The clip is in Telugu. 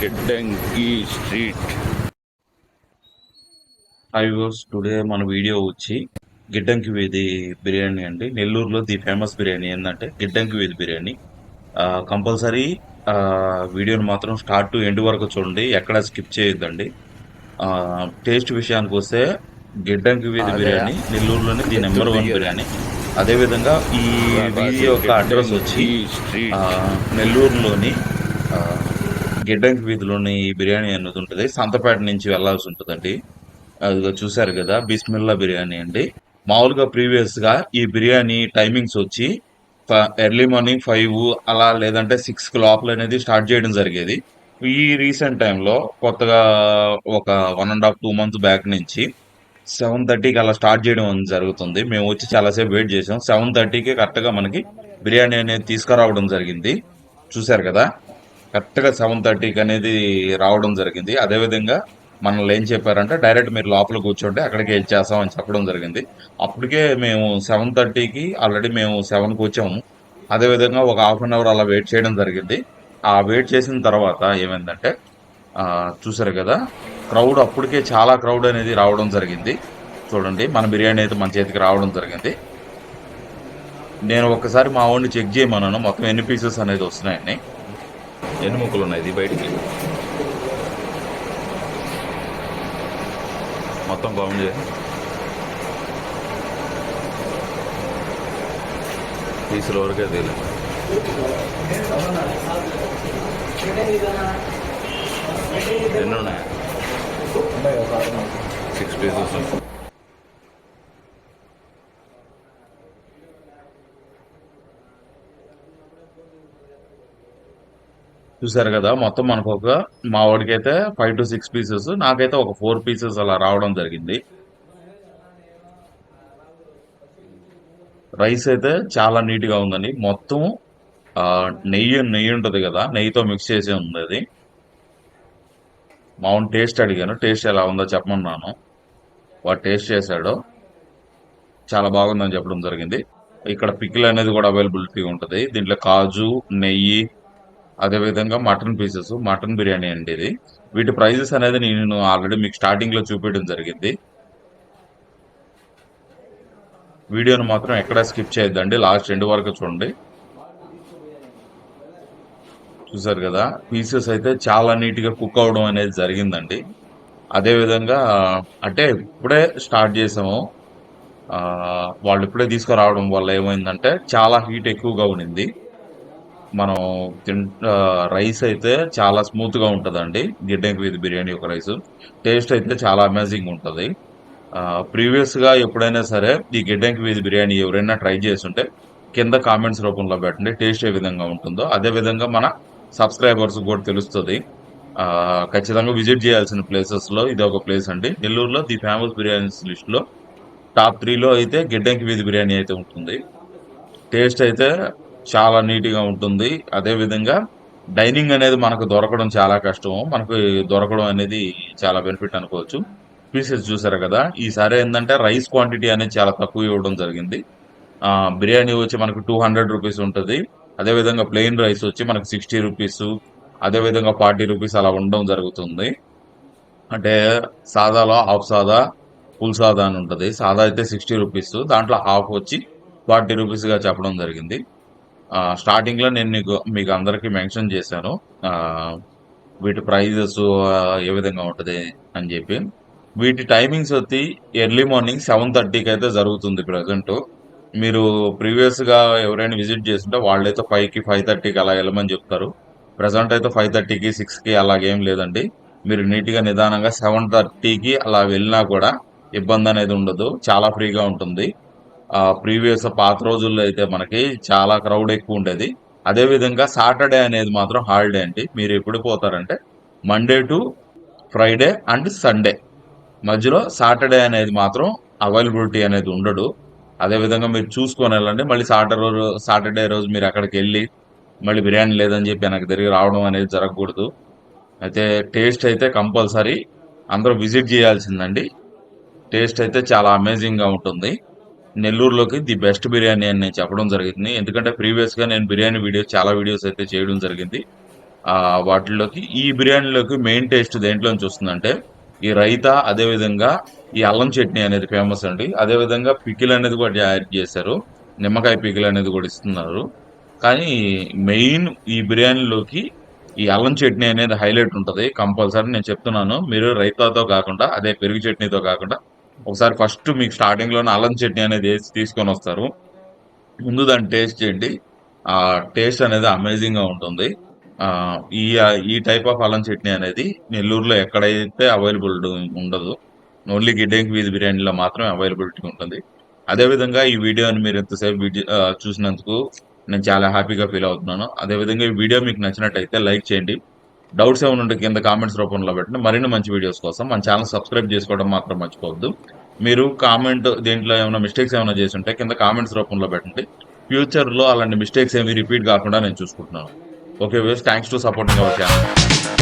గిడ్డంకి స్ట్రీట్. టుడే మన వీడియో వచ్చి గిడ్డంకి వీధి బిర్యానీ అండి. నెల్లూరులో ది ఫేమస్ బిర్యానీ ఏంటంటే గిడ్డంకి వీధి బిర్యానీ. కంపల్సరీ వీడియోని మాత్రం స్టార్ట్ టు ఎండ్ వరకు చూడండి, ఎక్కడ స్కిప్ చేయొద్దండి. టేస్ట్ విషయానికి వస్తే గిడ్డంకి వీధి బిర్యానీ నెల్లూరులోని ది నెంబర్ 1 బిర్యానీ. అదేవిధంగా ఈ వీధి యొక్క అడ్రస్ వచ్చి నెల్లూరులోని గిడ్డంకి వీధిలోని ఈ బిర్యానీ అనేది ఉంటుంది. సంతపేట నుంచి వెళ్లాల్సి ఉంటుందండి. అదిగో చూసారు కదా, బిస్మిల్లా బిర్యానీ అండి. మామూలుగా ప్రీవియస్ గా ఈ బిర్యానీ టైమింగ్స్ వచ్చి ఎర్లీ మార్నింగ్ 5 అలా లేదంటే 6 లోపల అనేది స్టార్ట్ చేయడం జరిగేది. ఈ రీసెంట్ టైంలో కొత్తగా ఒక 1.5-2 మంత్స్ బ్యాక్ నుంచి 7:30కి అలా స్టార్ట్ చేయడం జరుగుతుంది. మేము వచ్చి చాలాసేపు వెయిట్ చేసాం. 7:30కి కరెక్ట్గా మనకి బిర్యానీ అనేది తీసుకురావడం జరిగింది. చూసారు కదా, కరెక్ట్గా 7:30కి అనేది రావడం జరిగింది. అదేవిధంగా మనల్ని ఏం చెప్పారంటే డైరెక్ట్ మీరు లోపల కూర్చోండి, అక్కడికి ఇచ్చేస్తామని చెప్పడం జరిగింది. అప్పటికే మేము 7:30కి ఆల్రెడీ మేము 7కి వచ్చాము. అదేవిధంగా ఒక హాఫ్ అన్ అవర్ అలా వెయిట్ చేయడం జరిగింది. ఆ వెయిట్ చేసిన తర్వాత ఏమైందంటే చూసారు కదా, క్రౌడ్ అప్పటికే చాలా క్రౌడ్ అనేది రావడం జరిగింది. చూడండి, మన బిర్యానీ అయితే మన చేతికి రావడం జరిగింది. నేను ఒక్కసారి మా వాడిని చెక్ చేయమన్నాను మొత్తం ఎన్ని పీసెస్ అనేది వస్తున్నాయని. ఎన్ని ముక్కలు ఉన్నాయి ఇది బయటికి మొత్తం కౌంట్ చేసి పీసుల వరకే తెలియదు. ఎన్ని ఉన్నాయి? 6 పీసెస్. చూసారు కదా, మొత్తం మనకు మా వాడికి అయితే 5 to 6 పీసెస్, నాకైతే ఒక 4 పీసెస్ అలా రావడం జరిగింది. రైస్ అయితే చాలా నీట్ గా ఉందండి. మొత్తం నెయ్యి ఉంటది కదా, నెయ్యితో మిక్స్ చేసి ఉంది అది. మా వాడిని టేస్ట్ అడిగాను, టేస్ట్ ఎలా ఉందో చెప్పమన్నాను. వాడు టేస్ట్ చేశాడు, చాలా బాగుందని చెప్పడం జరిగింది. ఇక్కడ పికిల్ అనేది కూడా అవైలబిలిటీ ఉంటుంది. దీంట్లో కాజు, నెయ్యి, అదేవిధంగా మటన్ పీసెస్, మటన్ బిర్యానీ అండి ఇది. వీటి ప్రైజెస్ అనేది నేను ఆల్రెడీ మీకు స్టార్టింగ్ లో చూపించడం జరిగింది. వీడియోను మాత్రం ఎక్కడా స్కిప్ చేయొద్దండి, లాస్ట్ ఎండ్ వరకు చూడండి. చూసారు కదా, పీసెస్ అయితే చాలా నీట్ గా కుక్ అవడం అనేది జరిగిందండి. అదేవిధంగా అంటే ఇప్పుడే స్టార్ట్ చేసాము, వాళ్ళు ఇప్పుడే తీసుకురావడం వల్ల ఏమైందంటే చాలా హీట్ ఎక్కువగా ఉన్నింది. మనం రైస్ అయితే చాలా స్మూత్ గా ఉంటుందండి. గిడ్డంకి వీధి బిర్యానీ ఒక రైస్ టేస్ట్ అయితే చాలా అమేజింగ్ ఉంటుంది. ప్రీవియస్ గా ఎప్పుడైనా సరే ఈ గిడ్డంకి వీధి బిర్యానీ ఎవరైనా ట్రై చేస్తుంటే కింద కామెంట్స్ రూపంలో పెట్టండి, టేస్ట్ ఏ విధంగా ఉంటుందో. అదే విధంగా మన సబ్స్క్రైబర్స్ కూడా తెలుస్తుంది. ఖచ్చితంగా విజిట్ చేయాల్సిన ప్లేసెస్ లో ఇది ఒక ప్లేస్ అండి. నెల్లూరులో ది ఫేమస్ బిర్యానీస్ లిస్ట్ లో టాప్ 3లో అయితే గిడ్డంకి వీధి బిర్యానీ అయితే ఉంటుంది. టేస్ట్ అయితే చాలా నీట్ గా ఉంటుంది. అదే విధంగా డైనింగ్ అనేది మనకు దొరకడం చాలా కష్టం, మనకు దొరకడం అనేది చాలా బెనిఫిట్ అనుకోవచ్చు. పీసెస్ చూసారు కదా, ఈసారి ఏంటంటే రైస్ క్వాంటిటీ అనేది చాలా తక్కువ ఇవ్వడం జరిగింది. బిర్యానీ వచ్చి మనకు 200 రూపీస్ ఉంటుంది. అదేవిధంగా ప్లెయిన్ రైస్ వచ్చి మనకు 60 రూపీస్, అదేవిధంగా 40 రూపీస్ అలా ఉండడం జరుగుతుంది. అంటే సాదాలో హాఫ్ సాదా, ఫుల్ సాదా అని ఉంటుంది. సాదా అయితే 60 రూపీస్, దాంట్లో హాఫ్ వచ్చి 40 రూపీస్ గా చెప్పడం జరిగింది. స్టార్టింగ్ లో నేను మీకు అందరికి మెన్షన్ చేశాను వీటి ప్రైజెస్ ఏ విధంగా ఉంటది అని చెప్పి. వీటి టైమింగ్స్ వచ్చి ఎర్లీ మార్నింగ్ 7:30కి అయితే జరుగుతుంది. ప్రజెంట్ మీరు ప్రీవియస్ గా ఎవరైనా విజిట్ చేస్తుంటే వాళ్ళైతే 5కి 5:30కి అలా వెళ్ళమని చెప్తారు. ప్రజెంట్ అయితే 5:30కి 6కి అలాగేం లేదండి. మీరు నీట్ గా నిదానంగా 7:30కి అలా వెళ్ళినా కూడా ఇబ్బంది అనేది ఉండదు, చాలా ఫ్రీగా ఉంటుంది. ప్రీవియస్ పాత రోజుల్లో అయితే మనకి చాలా క్రౌడ్ ఎక్కువ ఉండేది. అదే విధంగా సాటర్డే అనేది మాత్రం హాలిడే అండి. మీరు ఎప్పుడు పోతారంటే Monday to Friday and Sunday, మధ్యలో సాటర్డే అనేది మాత్రం అవైలబిలిటీ అనేది ఉండడు. అదే విధంగా మీరు చూసుకొని వెళ్ళండి. మళ్ళీ సాటర్డే రోజు మీరు అక్కడికి వెళ్ళి మళ్ళీ బిర్యానీ లేదని చెప్పి వెనక్కి తిరిగి రావడం అనేది జరగకూడదు. అయితే టేస్ట్ అయితే కంపల్సరీ అందరూ విజిట్ చేయాల్సిందండి. టేస్ట్ అయితే చాలా అమేజింగ్ గా ఉంటుంది. నెల్లూరులోకి ది బెస్ట్ బిర్యానీ అని నేను చెప్పడం జరిగింది. ఎందుకంటే ప్రీవియస్‌గా నేను బిర్యానీ చాలా వీడియోస్ అయితే చేయడం జరిగింది. వాటిల్లోకి ఈ బిర్యానీలోకి మెయిన్ టేస్ట్ దేంట్లో నుంచి వస్తుందంటే, ఈ రైతా అదే విధంగా ఈ అల్లం చట్నీ అనేది ఫేమస్ అండి. అదే విధంగా పికిల్ అనేది కూడా యాడ్ చేశారు. నిమ్మకాయ పికిల్ అనేది కూడా ఇస్తున్నారు. కానీ మెయిన్ ఈ బిర్యానీలోకి ఈ అల్లం చట్నీ అనేది హైలైట్ ఉంటది. కంపల్సరీ నేను చెప్తున్నాను. మీరు రైతాతో కాకుండా అదే పెరుగు చట్నీతో కాకుండా ఒకసారి ఫస్ట్ మీకు స్టార్టింగ్‌లోనే అల్లం చట్నీ అనేది ఏసి తీసుకొనొస్తారు. ముందు దాన్ని టేస్ట్ చేయండి. ఆ టేస్ట్ అనేది అమేజింగ్‌గా ఉంటుంది. ఈ టైప్ ఆఫ్ అల్లం చట్నీ అనేది నెల్లూరులో ఎక్కడైతే ఉండదు. ఓన్లీ గిడ్డంగి వీధి బిర్యానీలో మాత్రమే అవైలబిలిటీ ఉంటుంది. అదే విధంగా ఈ వీడియోని మీరు ఇంతసేపు చూసినందుకు నేను చాలా హ్యాపీగా ఫీల్ అవుతున్నాను. అదే విధంగా ఈ వీడియో మీకు నచ్చినట్టయితే లైక్ చేయండి. డౌట్స్ ఏమైనా ఉంటే కింద కామెంట్స్ రూపంలో పెట్టండి. మరిన్ని మంచి వీడియోస్ కోసం మన ఛానల్ సబ్స్క్రైబ్ చేసుకోవడం మాత్రం మర్చిపోవద్దు. మీరు కామెంట్ దీంట్లో ఏమైనా మిస్టేక్స్ ఏమైనా చేసుంటే కింద కామెంట్స్ రూపంలో పెట్టండి. ఫ్యూచర్‌లో అలాంటి మిస్టేక్స్ ఏమి రిపీట్ కాకుండా నేను చూసుకుంటున్నాను. Okay viewers, thanks to supporting our channel.